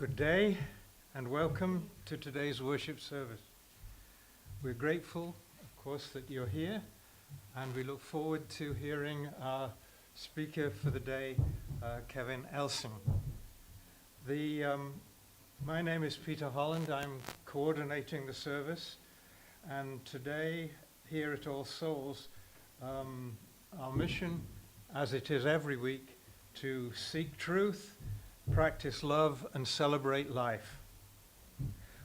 Good day and welcome to today's worship service. We're grateful, of course, that you're here, and we look forward to hearing our speaker for the day, Kevin Elsing. My name is Peter Holland. I'm coordinating the service, and today here at All Souls, our mission, as it is every week, to seek truth, practice love, and celebrate life.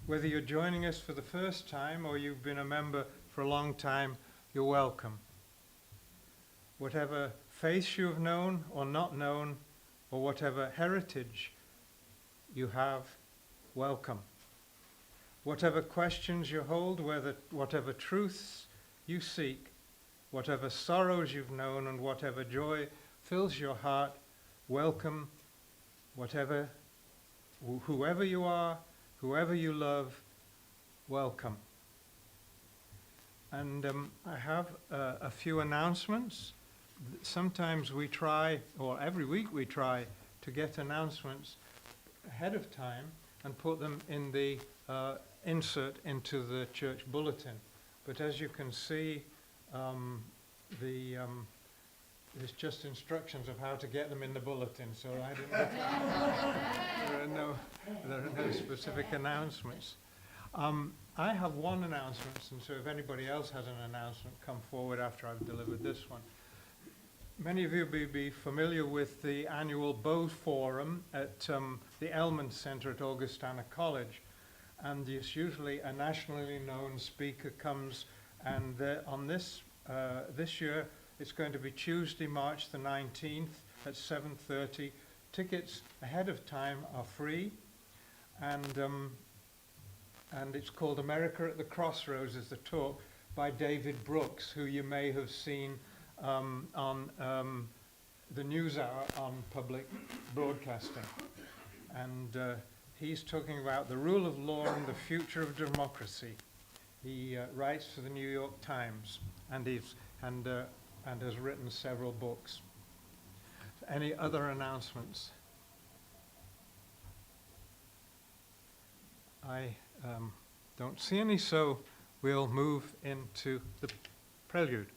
Whether you're joining us for the first time or you've been a member for a long time, you're welcome. Whatever faith you have known or not known, or whatever heritage you have, welcome. Whatever questions you hold, whatever truths you seek, whatever sorrows you've known, and whatever joy fills your heart, welcome. Whoever you are, whoever you love, welcome. And I have a few announcements. Sometimes we try, or every week we try, to get announcements ahead of time and put them in the insert into the church bulletin. But as you can see, there's just instructions of how to get them in the bulletin, so I didn't get there are no specific announcements. I have one announcement, and so if anybody else has an announcement, come forward after I've delivered this one. Many of you may be familiar with the annual Bow Forum at the Elman Center at Augustana College, and it's usually a nationally known speaker comes, and on this year, it's going to be Tuesday, March the 19th at 7:30. Tickets ahead of time are free, and it's called America at the Crossroads. Is the talk by David Brooks, who you may have seen on the NewsHour on public broadcasting. And he's talking about the rule of law and the future of democracy. He writes for the New York Times, and has written several books. Any other announcements? I don't see any, so we'll move into the prelude.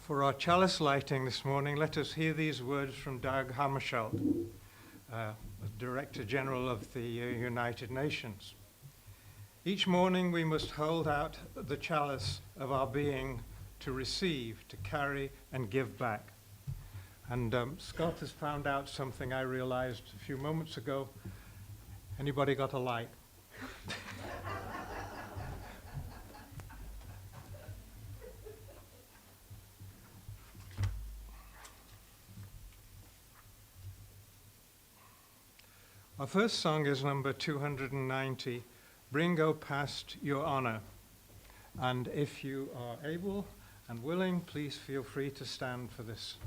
For our chalice lighting this morning, let us hear these words from Dag Hammarskjöld, Director General of the United Nations. Each morning we must hold out the chalice of our being to receive, to carry, and give back. And Scott has found out something I realized a few moments ago. Anybody got a light? Our first song is number 290, Bring O Past Your Honor. And if you are able and willing, please feel free to stand for this.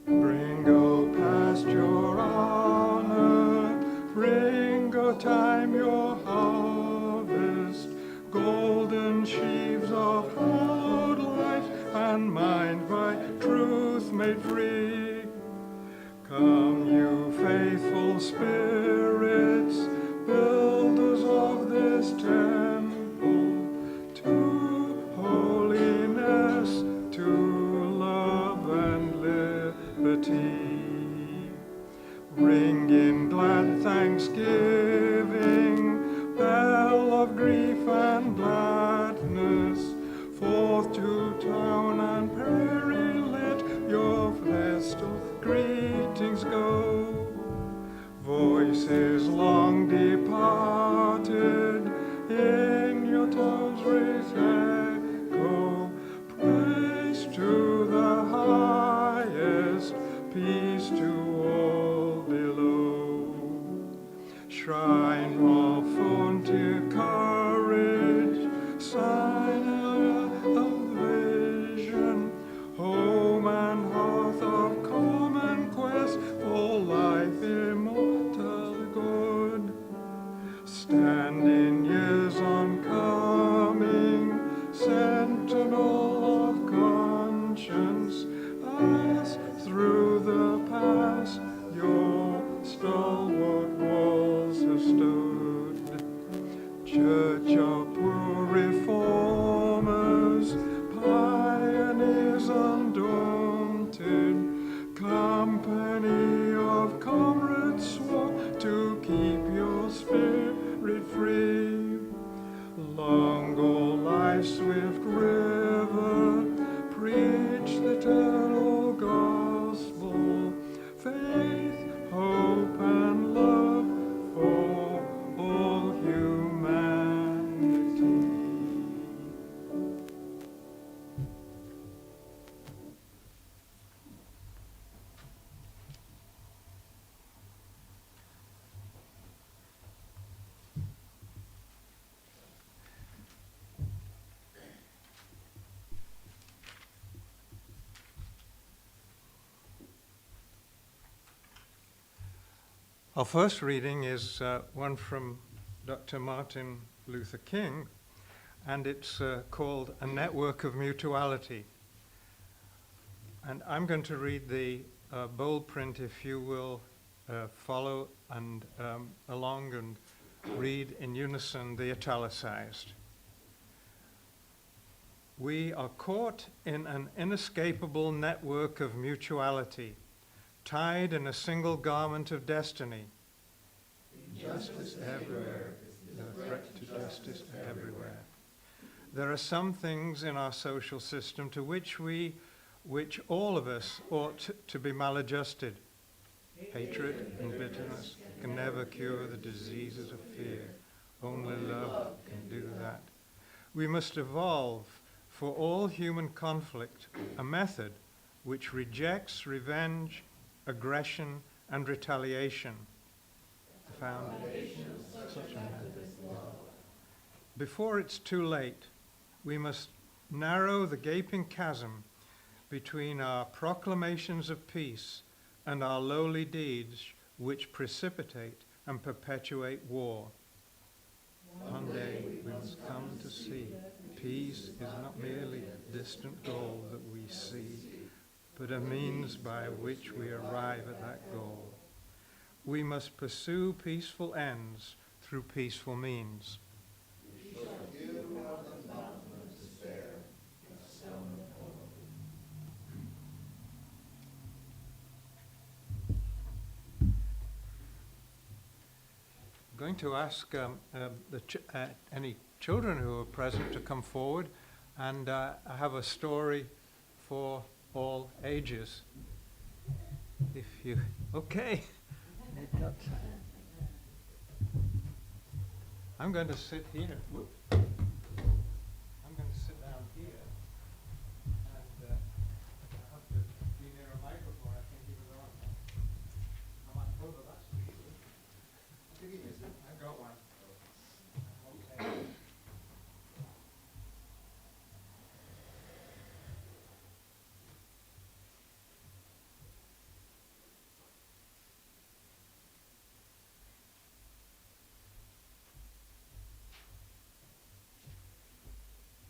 Bring, O past your honor, bring, O time your harvest, golden sheaves of hallowed life, and mind by truth made free. Come, you faithful spirits, builders of this temple, to holiness, to love and liberty. Ring in glad thanksgiving, bell of grief and gladness, forth to town and prairie let your festal greetings go. Voices long departed in your tones raise echo, praise to the highest, peace to all below. Shrine of frontier courage, sign of vision, home and hearth of common quest for life immortal good. Stand in years oncoming, sentinel of conscience, as through the past your stalwart walls have stood. Church of poor reformers, pioneers undaunted, company of comrades swore to keep your spirit free. Long go life's swift river, preach the eternal gospel, faith, hope, and love for all humanity. Our first reading is one from Dr. Martin Luther King, and it's called A Network of Mutuality. And I'm going to read the bold print, if you will follow and along and read in unison the italicized. We are caught in an inescapable network of mutuality, tied in a single garment of destiny. Justice everywhere, the threat to justice everywhere. There are some things in our social system to which all of us ought to be maladjusted. Hatred and bitterness can never cure the diseases of fear. Only love can do that. We must evolve for all human conflict a method which rejects revenge, aggression, and retaliation. The foundation of such a method is love. Before it's too late, we must narrow the gaping chasm between our proclamations of peace and our lowly deeds which precipitate and perpetuate war. One day we must come to see peace is not merely a distant goal that we see, but a means by which we arrive at that goal. We must pursue peaceful ends through peaceful means. I'm going to ask any children who are present to come forward, and I have a story for all ages. If you, okay. I'm going to sit here. Whoop. I'm going to sit down here, and I have to be near a microphone. I think even though I'm on over, that's for you. I've got one. Okay.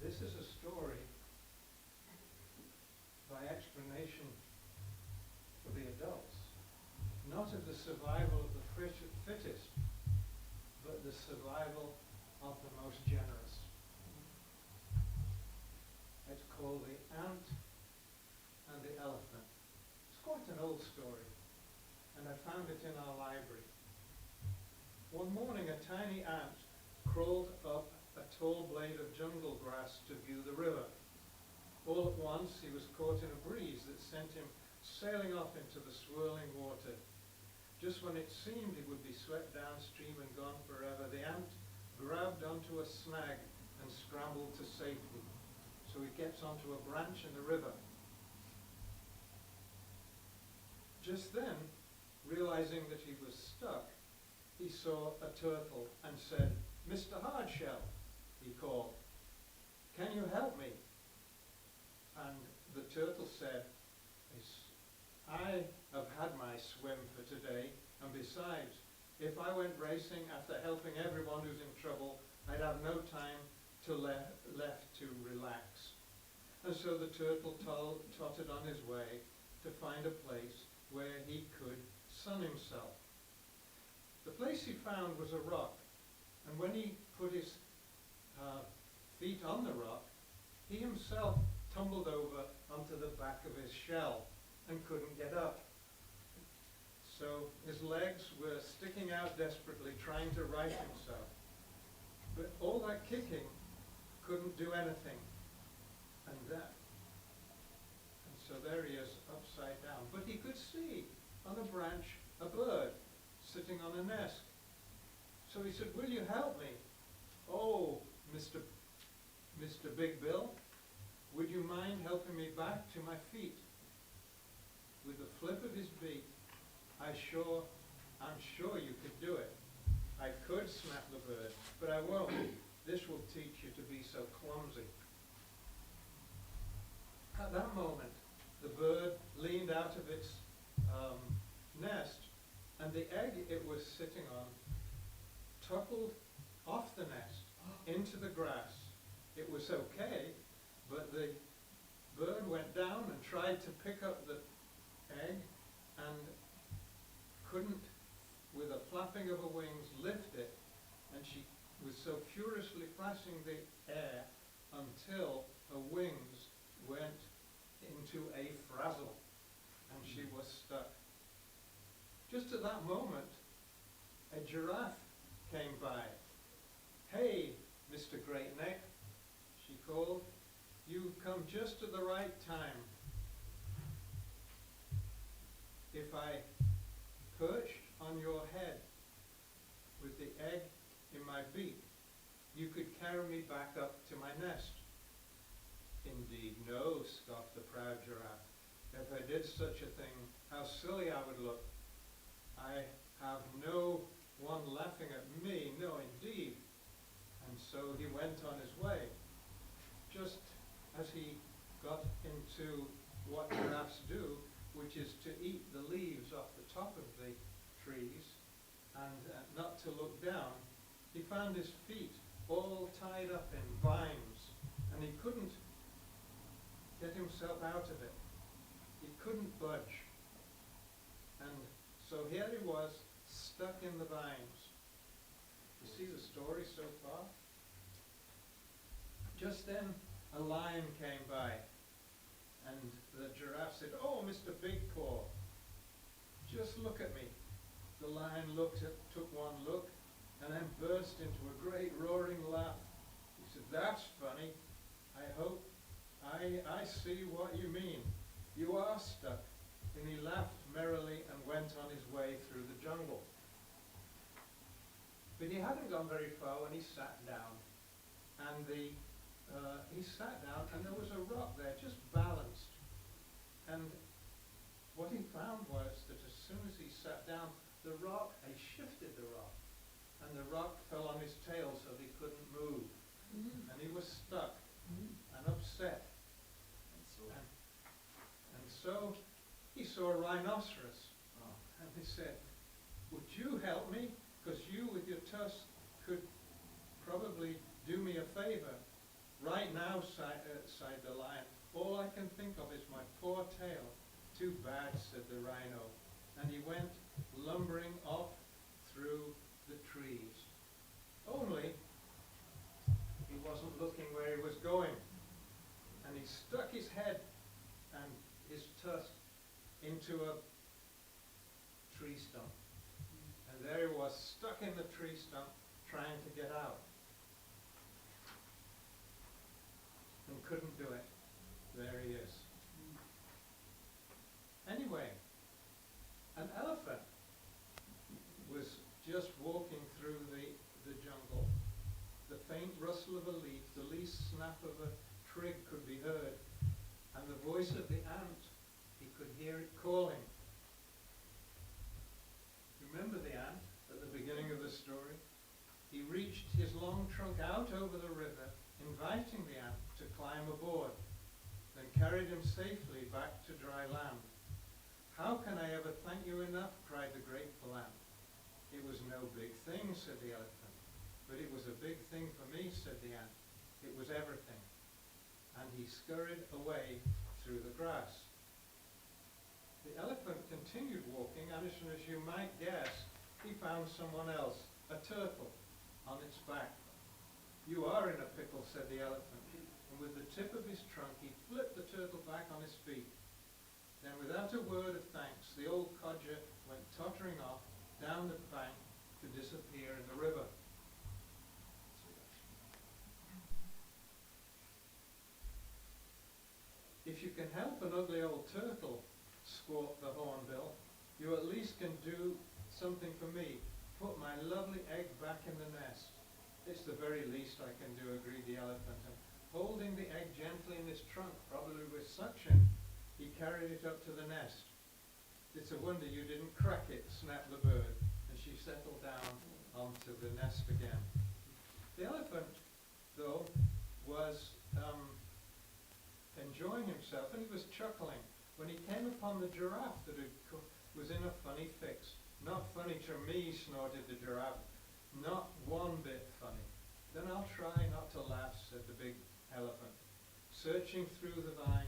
This is a story by explanation for the adults, not of the survival of the fittest, but the survival of the most generous. It's called The Ant and the Elephant. It's quite an old story, and I found it in our library. One morning, a tiny ant crawled up a tall blade of jungle grass to view the river. All at once, he was caught in a breeze that sent him sailing off into the swirling water. Just when it seemed he would be swept downstream and gone forever, the ant grabbed onto a snag and scrambled to safety. So he gets onto a branch in the river. Just then, realizing that he was stuck, he saw a turtle and said, "Mr. Hardshell," he called, "can you help me?" And the turtle said, "I have had my swim for today, and besides, if I went racing after helping everyone who's in trouble, I'd have no time left to relax." And so the turtle tottered on his way to find a place where he could sun himself. The place he found was a rock, and when he put his feet on the rock, he himself tumbled over onto the back of his shell and couldn't get up. So his legs were sticking out desperately, trying to right himself. But all that kicking couldn't do anything. And so there he is, upside down. But he could see on a branch a bird sitting on a nest. So he said, "Will you help me?" "Oh, Mr. Big Bill, would you mind helping me back to my feet?" With a flip of his beak, I'm sure you could do it. "I could," snapped the bird, "but I won't. This will teach you to be so clumsy." At that moment, the bird leaned out of its nest, and the egg it was sitting on toppled off the nest into the grass. It was okay, but the bird went down and tried to pick up the egg and couldn't, with a flapping of her wings, lift it, and she was so furiously flashing the air until her wings went into a frazzle and she was stuck. Just at that moment, a giraffe came by. "Hey, Mr. Great Neck," she called, "you've come just at the right time. If I perched on your head with the egg in my beak, you could carry me back up to my nest." "Indeed no," scoffed the proud giraffe. "If I did such a thing, how silly I would look. I have no one laughing at me, no indeed." And so he went on his way. Just as he got into what giraffes do, which is to eat the leaves off the top of the trees and not to look down, he found his feet all tied up in vines and he couldn't get himself out of it. He couldn't budge. And so here he was, stuck in the vines. You see the story so far? Just then, a lion came by, and the giraffe said, "Oh, Mr. Big Paw, just look at me." The lion took one look, and then burst into a great roaring laugh. He said, "That's funny. I hope I see what you mean. You are stuck." And he laughed merrily and went on his way through the jungle. But he hadn't gone very far when he sat down, and and there was a rock there, just balanced. And what he found was that as soon as he sat down, he shifted the rock, and the rock fell on his tail so that he couldn't move. And he was stuck and upset. And so he saw a rhinoceros, and he said, "Would you help me? Because you with your tusk could probably do me a favor." "Right now," sighed the lion, "all I can think of is my poor tail." "Too bad," said the rhino, and he went lumbering off through the trees. Only he wasn't looking where he was going, and he stuck his head and his tusk into a tree stump. And there he was, stuck in the tree stump, trying to get out. And couldn't do it. There he is. Anyway, an elephant was just walking through the jungle. The faint rustle of a leaf, the least snap of a twig could be heard, and the voice of the ant, he could hear it calling. Remember the ant at the beginning of the story? He reached his long trunk out over the river, inviting the ant to climb aboard, then carried him safely back to dry land. "How can I ever thank you enough?" cried the grateful ant. "It was no big thing," said the elephant. "But it was a big thing for me," said the ant. "It was everything." And he scurried away through the grass. The elephant continued walking, and as you might guess, he found someone else, a turtle, on its back. "You are in a pickle," said the elephant, and with the tip of his trunk he flipped the turtle back on his feet. Then without a word of thanks, the old codger went tottering off down the bank to disappear in the river. "If you can help an ugly old turtle," squawked the hornbill, "you at least can do something for me. Put my lovely egg back in the nest." "It's the very least I can do," agreed the elephant, and holding the egg gently in his trunk, probably with suction, he carried it up to the nest. "It's a wonder you didn't crack it," snapped the bird, and she settled down onto the nest again. The elephant, though, was enjoying himself, and he was chuckling when he came upon the giraffe that was in a funny fix. "Not funny to me," snorted the giraffe. "Not one bit funny." "Then I'll try not to laugh," said the big elephant, searching through the vine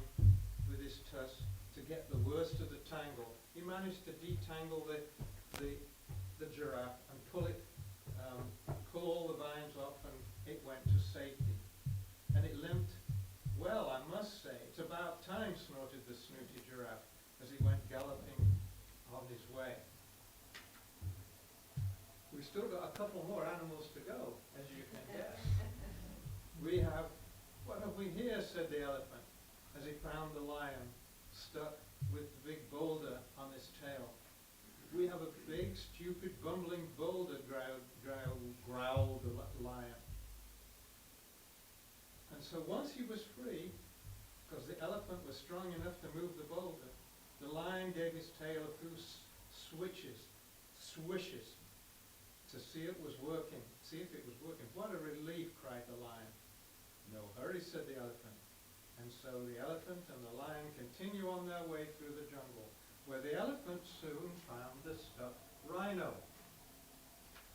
with his tusk to get the worst of the tangle. He managed to detangle the giraffe and pull all the vines off, and it went to safety. And it limped well, I must say. "It's about time," snorted the snooty giraffe as he went galloping on his way. We've still got a couple more animals to go, as you can guess. "What have we here?" said the elephant, as he found the lion stuck with the big boulder on his tail. "We have a big, stupid, bumbling boulder," growled the lion. And so once he was free, because the elephant was strong enough to move the boulder, the lion gave his tail a few swishes, to see if it was working. "What a relief," cried the lion. "No hurry," said the elephant. And so the elephant and the lion continue on their way through the jungle, where the elephant soon found the stuck rhino.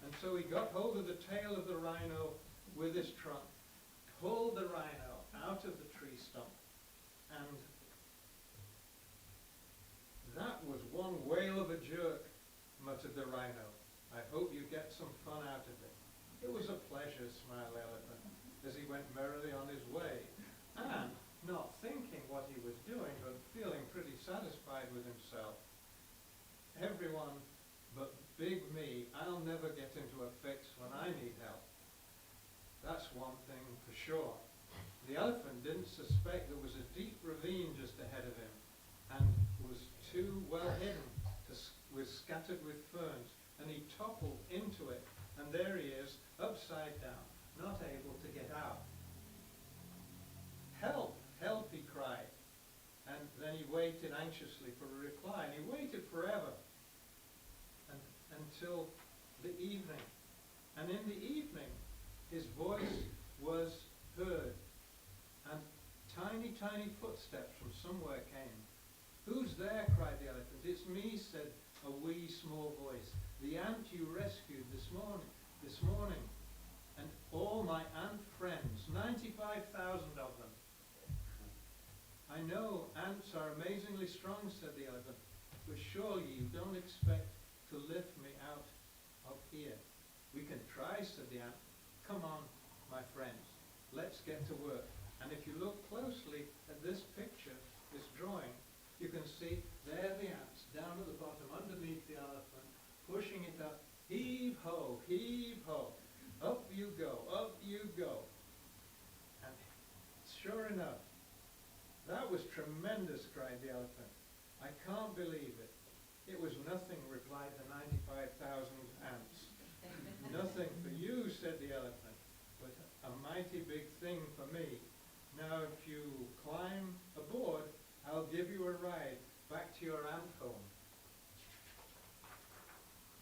And so he got hold of the tail of the rhino with his trunk, pulled the rhino out out of the tree stump. And that was one whale of a jerk, muttered the rhino. I hope you get some fun out of it. It was a pleasure, smiled the elephant, as he went merrily on his way, and not thinking what he was doing, but feeling pretty satisfied with himself. Everyone but big me, I'll never get into a fix when I need help. That's one thing for sure. The elephant didn't suspect there was a deep ravine just ahead of him, and was too well hidden, was scattered with ferns, and he toppled into it, and there he is, upside down, not able to get out. Help, help, he cried, and then he waited anxiously for a reply, and he waited forever, until the evening. And in the evening, his voice was heard, and tiny, tiny footsteps from somewhere came. Who's there? Cried the elephant. It's me, said a wee small voice. The ant you rescued this morning, and all my ant friends, 95,000 of them. I know ants are amazingly strong, said the elephant, but surely you don't expect to lift me out of here. We can try, said the ant. Come on, my friends, let's get to work. And if you look closely at this picture, this drawing, you can see there the ants down at the bottom underneath the elephant, pushing it up. Heave ho, up you go, up you go. And sure enough, that was tremendous, cried the elephant. I can't believe it. It was nothing, replied the 95,000 ants. Nothing for you, said the elephant, but a mighty big thing for me. Now if you climb aboard, I'll give you a ride back to your ant home.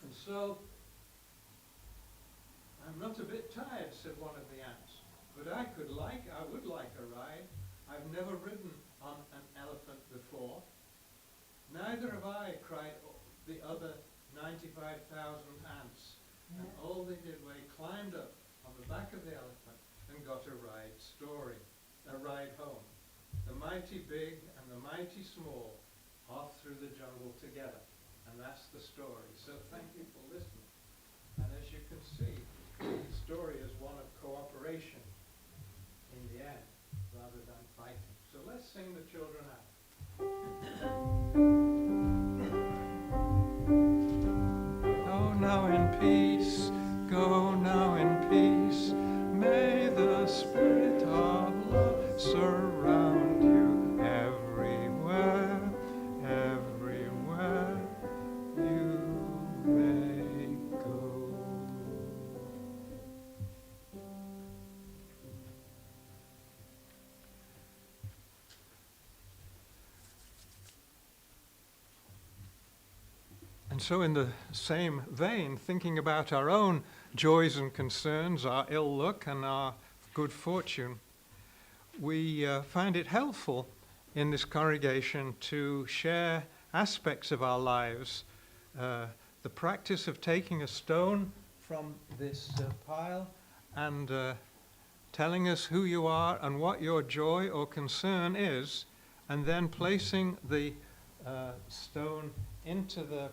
And so, I'm not a bit tired, said one of the ants, but I would like a ride. I've never ridden on an elephant before. Neither have I, cried the other 95,000 ants. And all they did was climbed up on the back of the elephant and got a ride home. The mighty big and the mighty small off through the jungle together. And that's the story. So thank you for listening. And as you can see, the story is one of cooperation in the end, rather than fighting. So let's sing the children out. Go now in peace, go now in peace. May the spirit of love surround you everywhere, everywhere you may go. And so in the same vein, thinking about our own joys and concerns, our ill luck and our good fortune, we find it helpful in this congregation to share aspects of our lives. The practice of taking a stone from this pile and telling us who you are and what your joy or concern is, and then placing the stone into the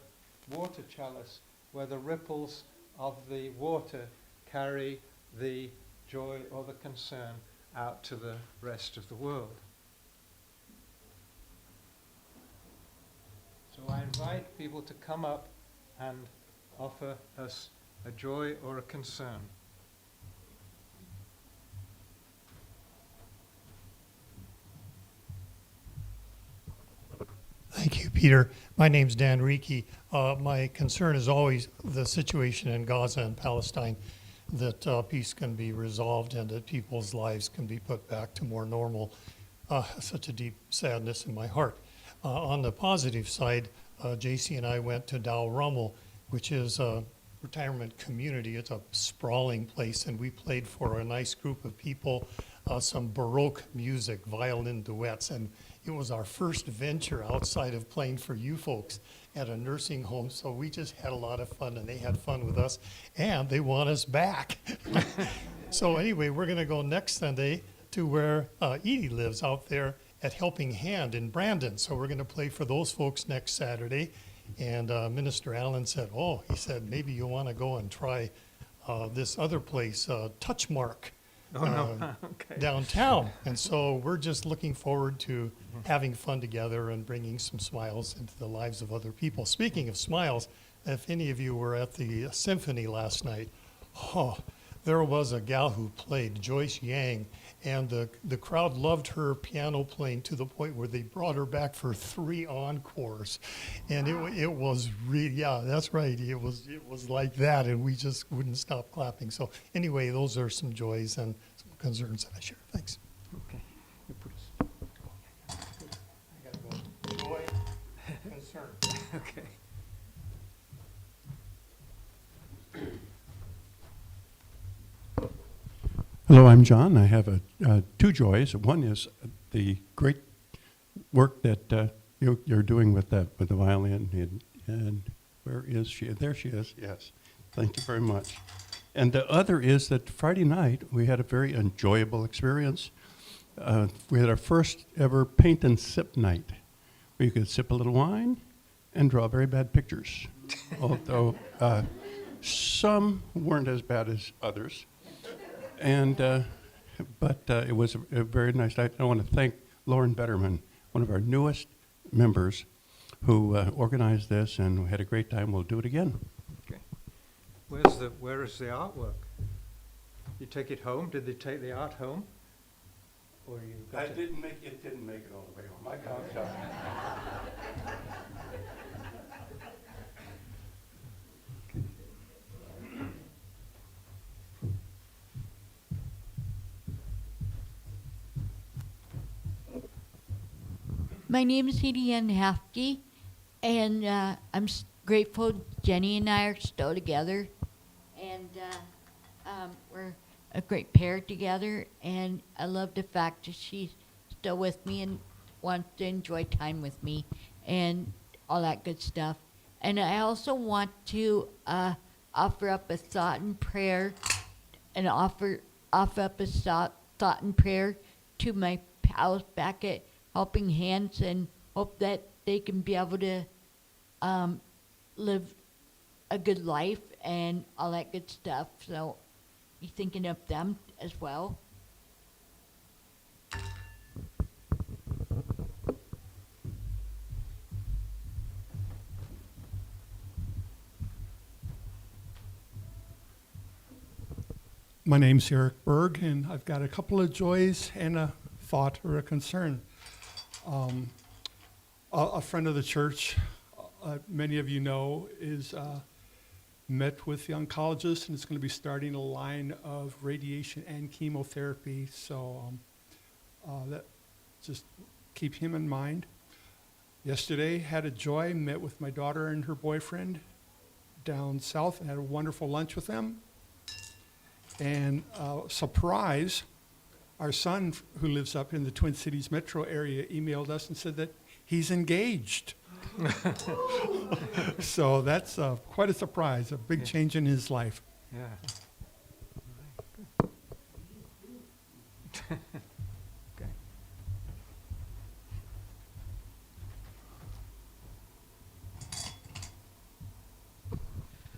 water chalice where the ripples of the water carry the joy or the concern out to the rest of the world. So I invite people to come up and offer us a joy or a concern. Thank you, Peter. My name's Dan Reiki. My concern is always the situation in Gaza and Palestine, that peace can be resolved and that people's lives can be put back to more normal. Such a deep sadness in my heart. On the positive side, JC and I went to Dalrymple, which is a retirement community. It's a sprawling place, and we played for a nice group of people, some Baroque music, violin duets, and it was our first venture outside of playing for you folks at a nursing home, so we just had a lot of fun, and they had fun with us, and they want us back. So anyway, we're going to go next Sunday to where Edie lives out there at Helping Hand in Brandon. So we're going to play for those folks next Saturday. And Minister Allen said, he said, maybe you want to go and try this other place, Touchmark, Okay. downtown. And so we're just looking forward to having fun together and bringing some smiles into the lives of other people. Speaking of smiles, if any of you were at the symphony last night, there was a gal who played, Joyce Yang, and the crowd loved her piano playing to the point where they brought her back for 3 encores. And it was really, yeah, that's right. It was like that, and we just wouldn't stop clapping. So anyway, those are some joys and some concerns that I share. Thanks. Okay. You put us- I gotta go. Joy, concern. Okay. Hello, I'm John. I have 2 joys. One is the great work that you're doing with the violin. And where is she? There she is. Yes. Thank you very much. And the other is that Friday night we had a very enjoyable experience. We had our first ever paint and sip night, where you could sip a little wine and draw very bad pictures. Although some weren't as bad as others. And, but it was a very nice night. I want to thank Lauren Betterman, one of our newest members, who organized this, and we had a great time. We'll do it again. Okay. Where is the artwork? You take it home? Did they take the art home? Or you got it? didn't make it all the way home. I got it. My name is Edie Ann Hafke, and I'm grateful Jenny and I are still together, and we're a great pair together, and I love the fact that she's still with me and wants to enjoy time with me and all that good stuff. And I also want to offer up a thought and prayer, and offer up a thought and prayer to my pals back at Helping Hands, and hope that they can be able to live a good life and all that good stuff. So be thinking of them as well. My name's Eric Berg, and I've got a couple of joys and a thought or a concern. A friend of the church, many of you know, is met with the oncologist, and is going to be starting a line of radiation and chemotherapy. So that just keep him in mind. Yesterday, had a joy, met with my daughter and her boyfriend down south, and had a wonderful lunch with them. And surprise, our son, who lives up in the Twin Cities metro area, emailed us and said that he's engaged. So that's quite a surprise, a big change in his life. Yeah. Okay.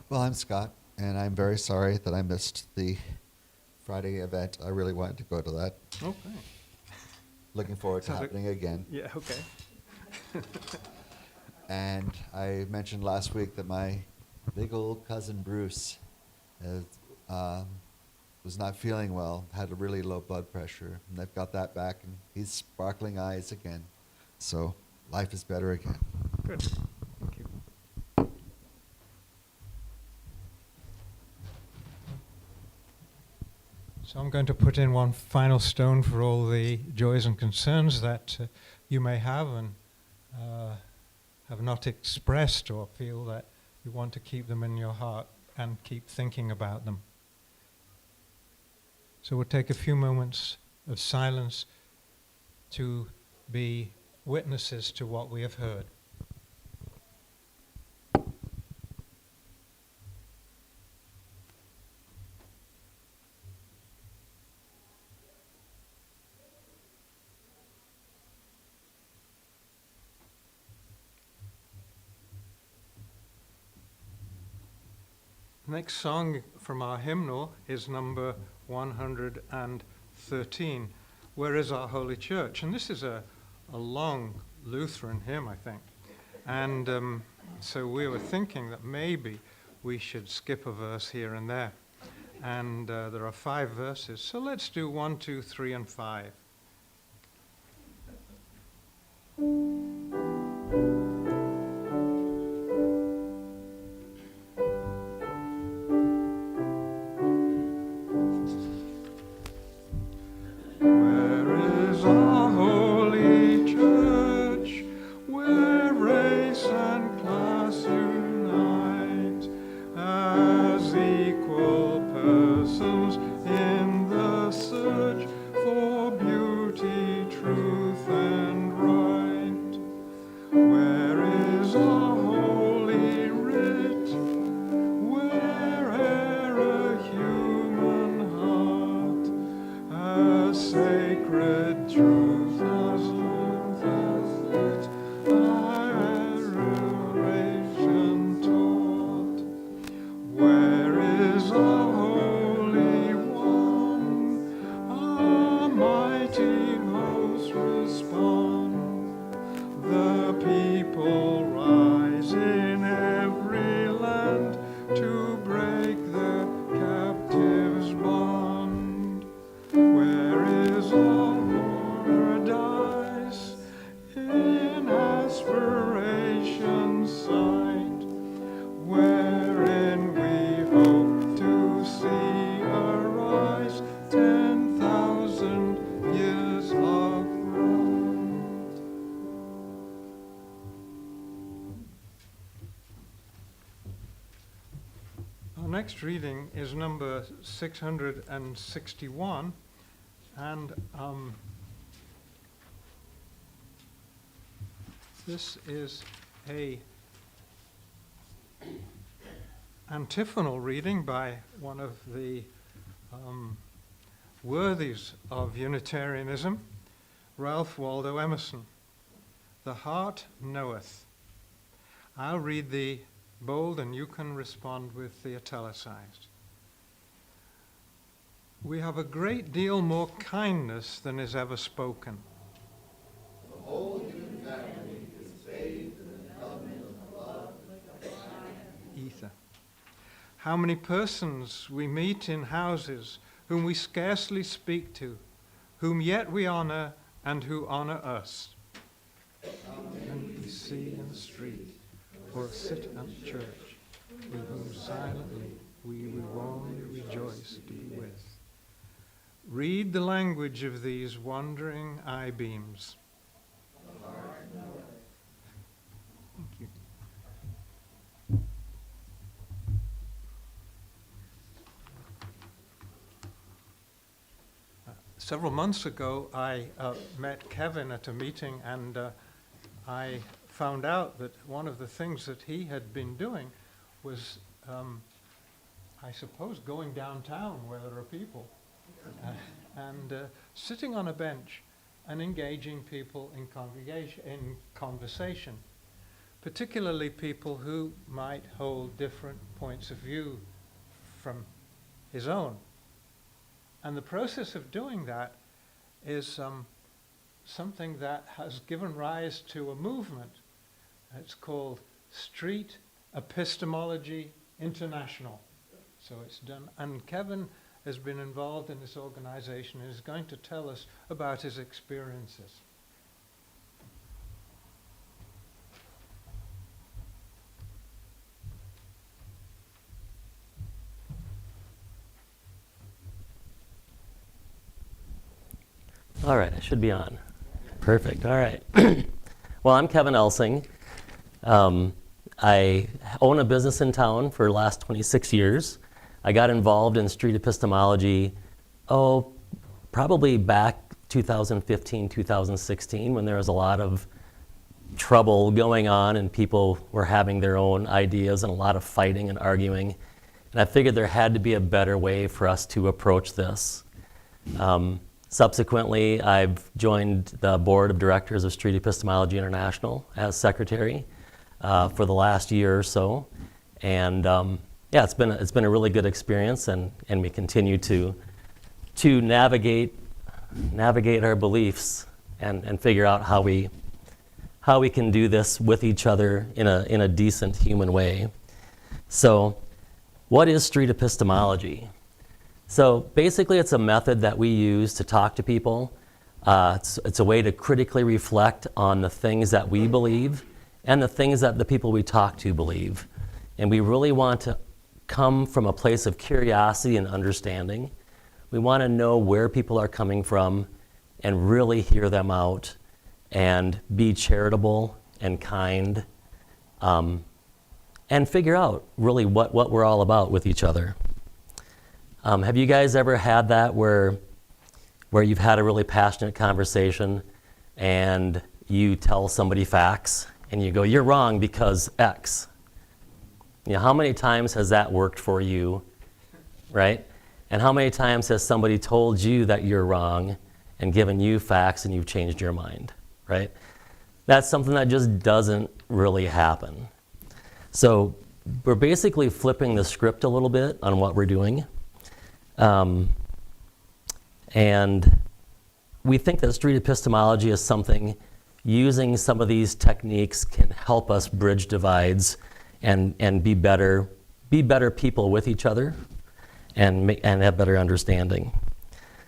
Well, I'm Scott, and I'm very sorry that I missed the Friday event. I really wanted to go to that. Okay. Looking forward to Sounds like- happening again. Yeah, okay. And I mentioned last week that my big old cousin Bruce was not feeling well, had a really low blood pressure, and they've got that back, and he's sparkling eyes again. So life is better again. Good. Thank you. So I'm going to put in one final stone for all the joys and concerns that you may have and have not expressed, or feel that you want to keep them in your heart and keep thinking about them. So we'll take a few moments of silence to be witnesses to what we have heard. Next song from our hymnal is number 113, Where is Our Holy Church? And this is a long Lutheran hymn, I think. And so we were thinking that maybe we should skip a verse here and there. And there are 5 verses, so let's do 1, 2, 3, and 5. Where is our holy church, where race and class unite, as equal persons in the search for beauty, truth, and right? Where is our holy writ, where'er a human heart a sacred truth has lit by revelation taught? Where is our Holy One? A mighty host respond. The people rise in every land to break the captive's bond. Where is our paradise in aspiration's sight, wherein we hope to see arise 10,000 years of rest? Our next reading is number 661, and this is a antiphonal reading by one of the worthies of Unitarianism, Ralph Waldo Emerson. The heart knoweth. I'll read the bold and you can respond with the italicized. We have a great deal more kindness than is ever spoken. The whole human family is bathed in the covenant of love. Ether. How many persons we meet in houses whom we scarcely speak to, whom yet we honor and who honor us. And we see in the street or sit at church, with whom silently we warmly rejoice to be with. Read the language of these wandering eye-beams. Thank you. Several months ago, I met Kevin at a meeting, and I found out that one of the things that he had been doing was, I suppose, going downtown where there are people, and sitting on a bench and engaging people in conversation, particularly people who might hold different points of view from his own. And the process of doing that is something that has given rise to a movement. It's called Street Epistemology International. So it's done, and Kevin has been involved in this organization and is going to tell us about his experiences. All right, I should be on. Perfect, all right. Well, I'm Kevin Elsing. I own a business in town for the last 26 years. I got involved in street epistemology, probably back 2015, 2016, when there was a lot of trouble going on and people were having their own ideas and a lot of fighting and arguing. And I figured there had to be a better way for us to approach this. Subsequently, I've joined the board of directors of Street Epistemology International as secretary for the last year or so. And yeah, it's been a really good experience, and we continue to navigate our beliefs and figure out how we can do this with each other in a decent human way. So, what is street epistemology? So basically, it's a method that we use to talk to people. It's a way to critically reflect on the things that we believe and the things that the people we talk to believe. And we really want to come from a place of curiosity and understanding. We want to know where people are coming from and really hear them out and be charitable and kind, and figure out really what we're all about with each other. Have you guys ever had that where you've had a really passionate conversation and you tell somebody facts and you go, "You're wrong because X"? You know, how many times has that worked for you, right? And how many times has somebody told you that you're wrong and given you facts and you've changed your mind, right? That's something that just doesn't really happen. So we're basically flipping the script a little bit on what we're doing. And we think that street epistemology is something, using some of these techniques can help us bridge divides and be better people with each other and have better understanding.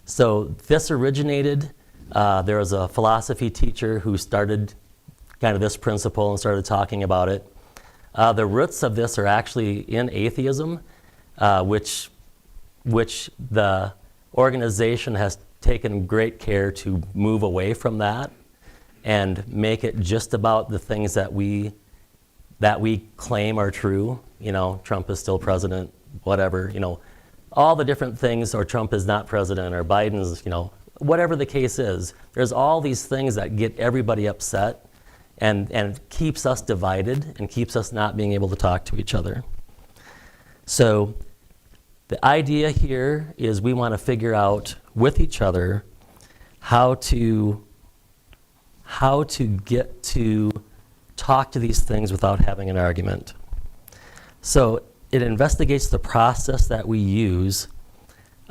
So this originated, there was a philosophy teacher who started kind of this principle and started talking about it. The roots of this are actually in atheism, which the organization has taken great care to move away from that and make it just about the things that we claim are true. You know, Trump is still president, whatever, you know, all the different things, or Trump is not president, or Biden's, you know, whatever the case is. There's all these things that get everybody upset and keeps us divided and keeps us not being able to talk to each other. So the idea here is we want to figure out with each other how to get to talk to these things without having an argument. So it investigates the process that we use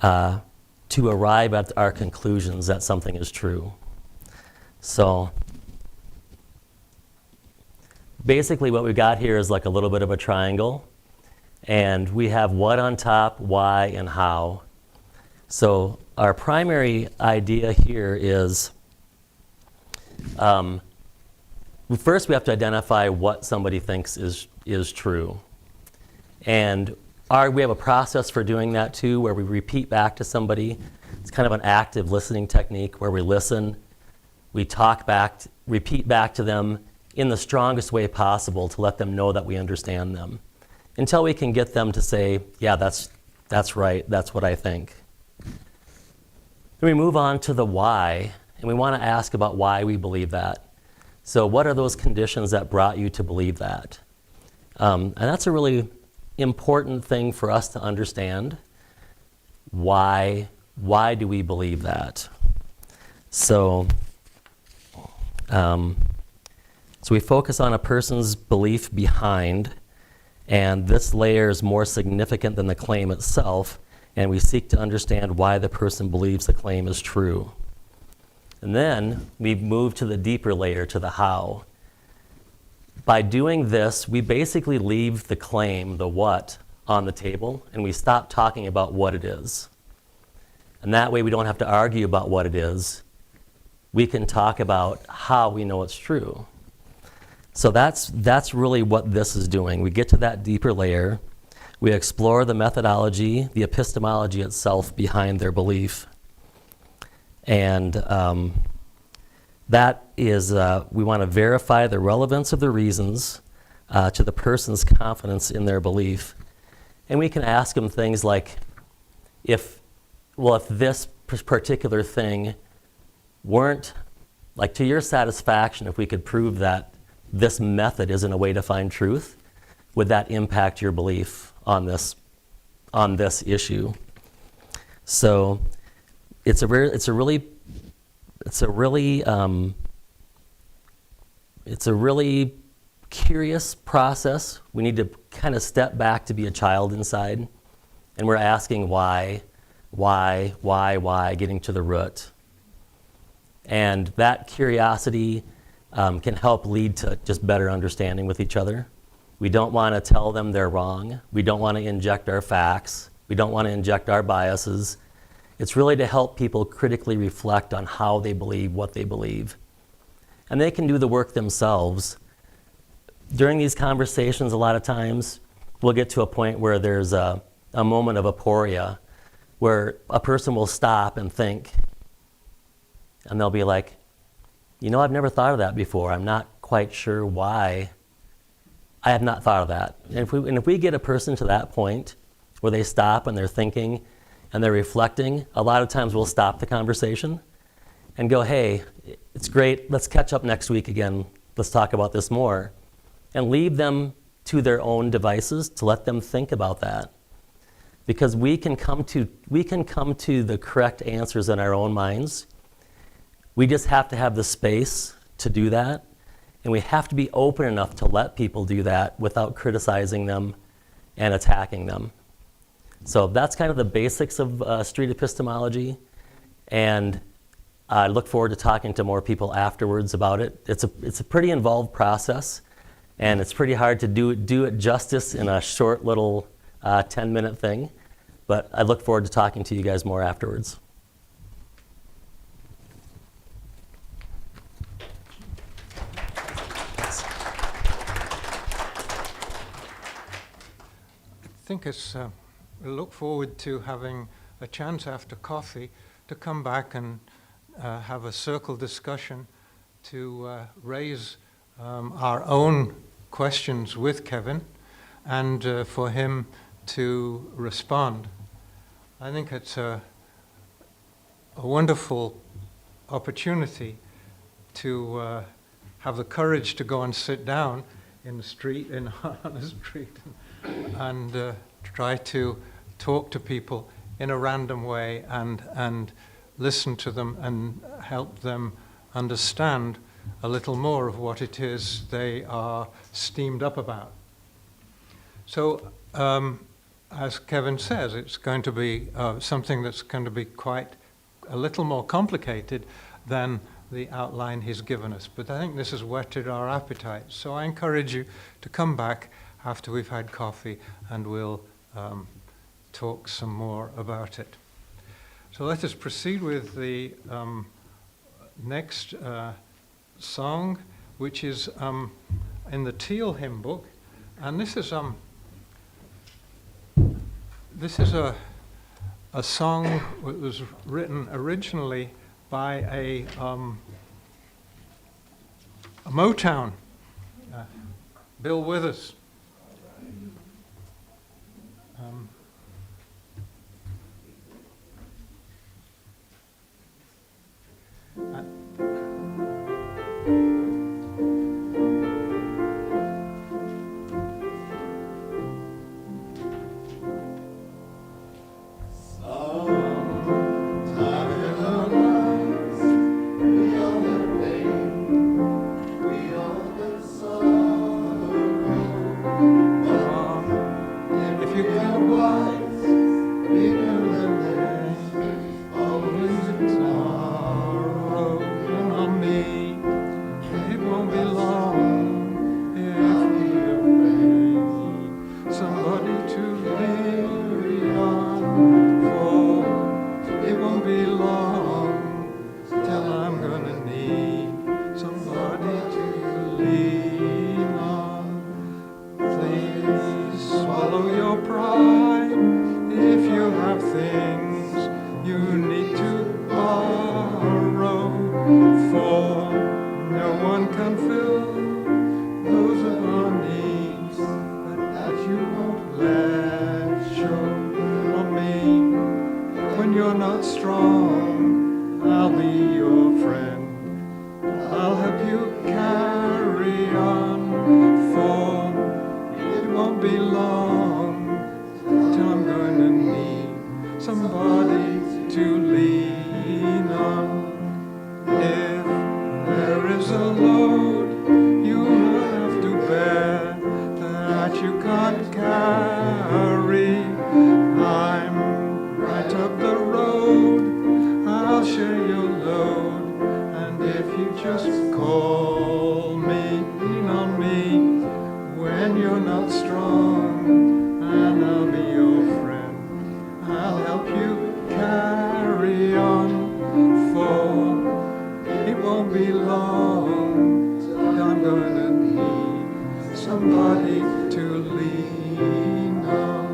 to arrive at our conclusions that something is true. So basically what we've got here is like a little bit of a triangle, and we have what on top, why, and how. So our primary idea here is, first we have to identify what somebody thinks is true. And we have a process for doing that too, where we repeat back to somebody. It's kind of an active listening technique where we listen, we talk back, repeat back to them in the strongest way possible to let them know that we understand them, until we can get them to say, yeah, that's right, that's what I think. Then we move on to the why, and we want to ask about why we believe that. So what are those conditions that brought you to believe that? And that's a really important thing for us to understand. Why do we believe that? So we focus on a person's belief behind, and this layer is more significant than the claim itself, and we seek to understand why the person believes the claim is true. And then we move to the deeper layer, to the how. By doing this, we basically leave the claim, the what, on the table, and we stop talking about what it is. And that way we don't have to argue about what it is. We can talk about how we know it's true. So that's really what this is doing. We get to that deeper layer. We explore the methodology, the epistemology itself behind their belief. And that is, we want to verify the relevance of the reasons to the person's confidence in their belief. And we can ask them things like, if this particular thing weren't, like to your satisfaction, if we could prove that this method isn't a way to find truth, would that impact your belief on this issue? So it's a really curious process. We need to kind of step back to be a child inside, and we're asking why, getting to the root. And that curiosity can help lead to just better understanding with each other. We don't want to tell them they're wrong. We don't want to inject our facts. We don't want to inject our biases. It's really to help people critically reflect on how they believe what they believe. And they can do the work themselves. During these conversations, a lot of times, we'll get to a point where there's a moment of aporia, where a person will stop and think, and they'll be like, you know, I've never thought of that before. I'm not quite sure why I have not thought of that. And if we get a person to that point where they stop and they're thinking and they're reflecting, a lot of times we'll stop the conversation and go, hey, it's great, let's catch up next week again, let's talk about this more, and leave them to their own devices to let them think about that. Because we can come to the correct answers in our own minds. We just have to have the space to do that, and we have to be open enough to let people do that without criticizing them and attacking them. So that's kind of the basics of street epistemology, and I look forward to talking to more people afterwards about it. It's a pretty involved process, and it's pretty hard to do it justice in a short little 10-minute thing, but I look forward to talking to you guys more afterwards. I think we look forward to having a chance after coffee to come back and have a circle discussion to raise our own questions with Kevin and for him to respond. I think it's a wonderful opportunity to have the courage to go and sit down in the street, on the street, and try to talk to people in a random way and listen to them and help them understand a little more of what it is they are steamed up about. So, as Kevin says, it's going to be something that's going to be quite a little more complicated than the outline he's given us. But I think this has whetted our appetite. So I encourage you to come back after we've had coffee and we'll talk some more about it. So let us proceed with the next song, which is in the Teal hymn book. And this is a song that was written originally by a Motown, Bill Withers. If there is a load you Just call me, lean on me when you're not strong, and I'll be your friend. I'll help you carry on, for it won't be long till I'm gonna need somebody to lean on.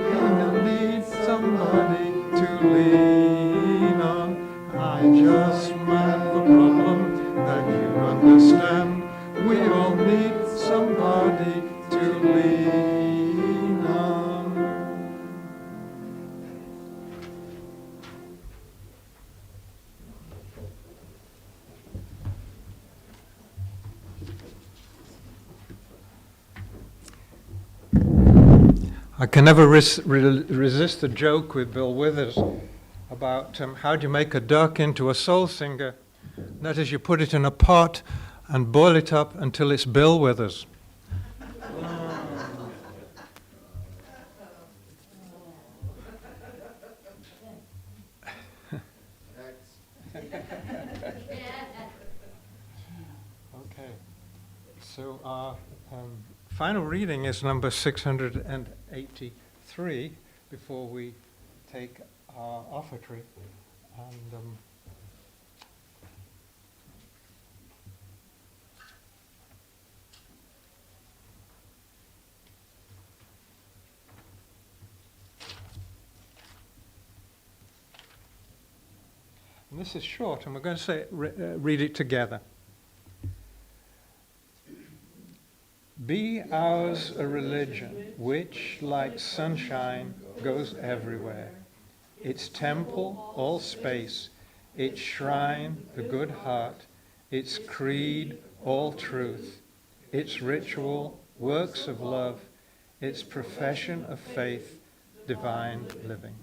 Gonna need somebody to lean on. I just meant the problem that you understand. We all need somebody to lean on. I can never resist a joke with Bill Withers about how do you make a duck into a soul singer. That is, you put it in a pot and boil it up until it's Bill Withers. Okay, so our final reading is number 683 before we take our offertory. And this is short, and we're going to read it together. Be ours a religion which, like sunshine, goes everywhere. Its temple, all space, its shrine, the good heart, its creed, all truth, its ritual, works of love, its profession of faith, divine living.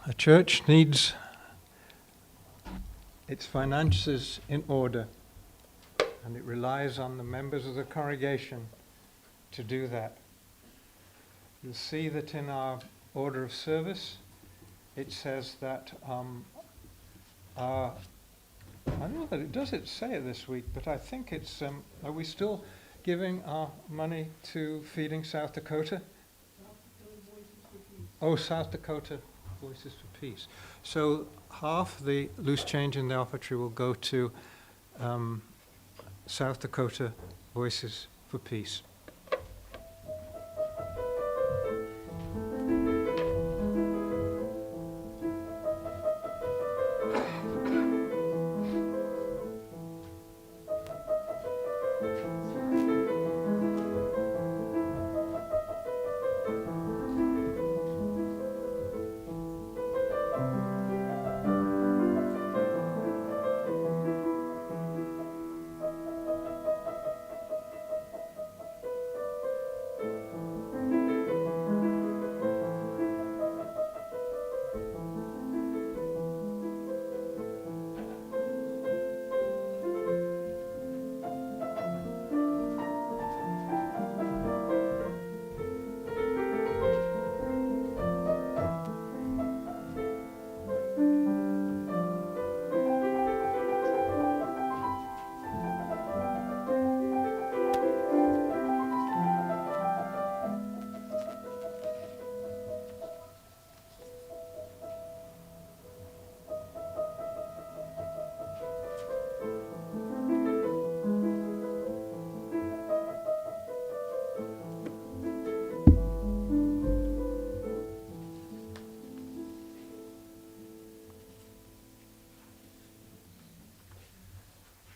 A church needs its finances in order, and it relies on the members of the congregation to do that. You'll see that in our order of service, it says that I don't know that it does it say it this week, but I think it's, are we still giving our money to Feeding South Dakota? Oh, South Dakota Voices for Peace. So half the loose change in the offertory will go to South Dakota Voices for Peace.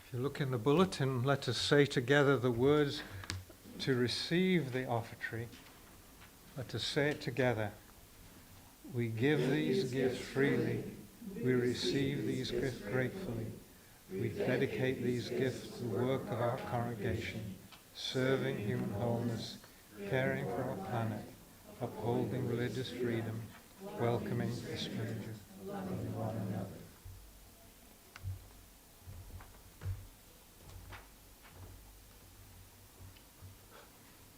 If you look in the bulletin, let us say together the words to receive the offertory. Let us say it together. We give these gifts freely. We receive these gifts gratefully. We dedicate these gifts to the work of our congregation, serving human wholeness, caring for our planet, upholding religious freedom, welcoming a stranger.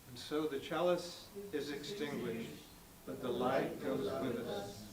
And so the chalice is extinguished, but the light goes with us.